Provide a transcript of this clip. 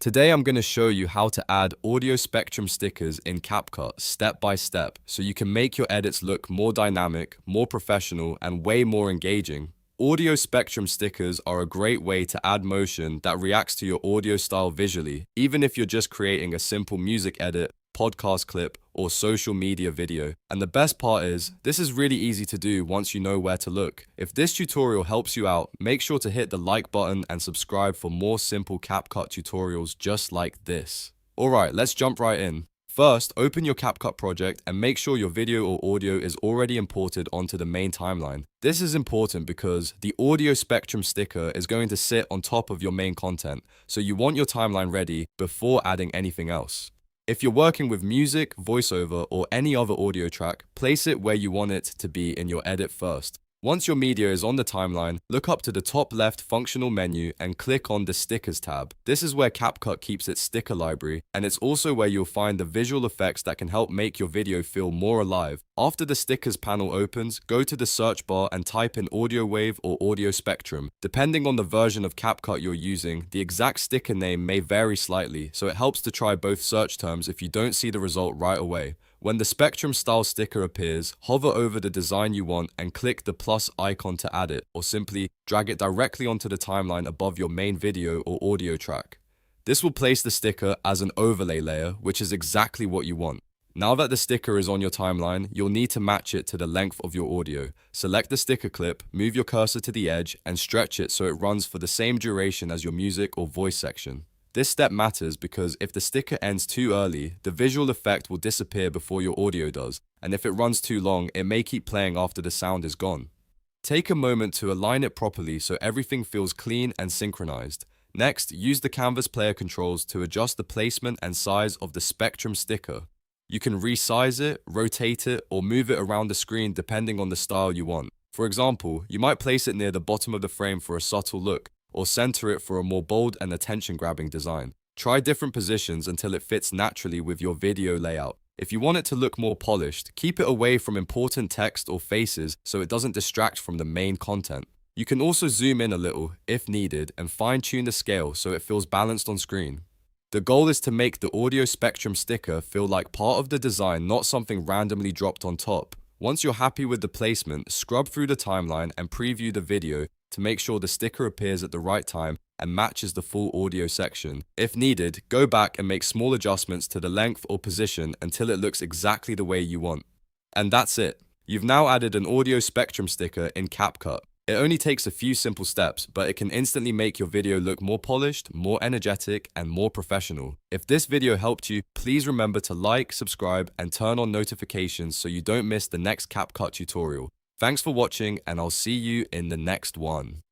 Today I'm going to show you how to add audio spectrum stickers in CapCut step by step so you can make your edits look more dynamic, more professional, and way more engaging. Audio spectrum stickers are a great way to add motion that reacts to your audio style visually, even if you're just creating a simple music edit, podcast clip, or social media video. And the best part is, this is really easy to do once you know where to look. If this tutorial helps you out, make sure to hit the like button and subscribe for more simple CapCut tutorials just like this. Alright, let's jump right in. First, open your CapCut project and make sure your video or audio is already imported onto the main timeline. This is important because the audio spectrum sticker is going to sit on top of your main content, so you want your timeline ready before adding anything else. If you're working with music, voiceover, or any other audio track, place it where you want it to be in your edit first. Once your media is on the timeline, look up to the top left functional menu and click on the Stickers tab. This is where CapCut keeps its sticker library, and it's also where you'll find the visual effects that can help make your video feel more alive. After the Stickers panel opens, go to the search bar and type in Audio Wave or Audio Spectrum. Depending on the version of CapCut you're using, the exact sticker name may vary slightly, so it helps to try both search terms if you don't see the result right away. When the Spectrum style sticker appears, hover over the design you want and click the plus icon to add it, or simply drag it directly onto the timeline above your main video or audio track. This will place the sticker as an overlay layer, which is exactly what you want. Now that the sticker is on your timeline, you'll need to match it to the length of your audio. Select the sticker clip, move your cursor to the edge, and stretch it so it runs for the same duration as your music or voice section. This step matters because if the sticker ends too early, the visual effect will disappear before your audio does, and if it runs too long, it may keep playing after the sound is gone. Take a moment to align it properly so everything feels clean and synchronized. Next, use the Canvas player controls to adjust the placement and size of the Spectrum sticker. You can resize it, rotate it, or move it around the screen depending on the style you want. For example, you might place it near the bottom of the frame for a subtle look, or center it for a more bold and attention-grabbing design. Try different positions until it fits naturally with your video layout. If you want it to look more polished, keep it away from important text or faces so it doesn't distract from the main content. You can also zoom in a little, if needed, and fine-tune the scale so it feels balanced on screen. The goal is to make the audio spectrum sticker feel like part of the design, not something randomly dropped on top. Once you're happy with the placement, scrub through the timeline and preview the video to make sure the sticker appears at the right time and matches the full audio section. If needed, go back and make small adjustments to the length or position until it looks exactly the way you want. And that's it. You've now added an audio spectrum sticker in CapCut. It only takes a few simple steps, but it can instantly make your video look more polished, more energetic, and more professional. If this video helped you, please remember to like, subscribe, and turn on notifications so you don't miss the next CapCut tutorial. Thanks for watching, and I'll see you in the next one.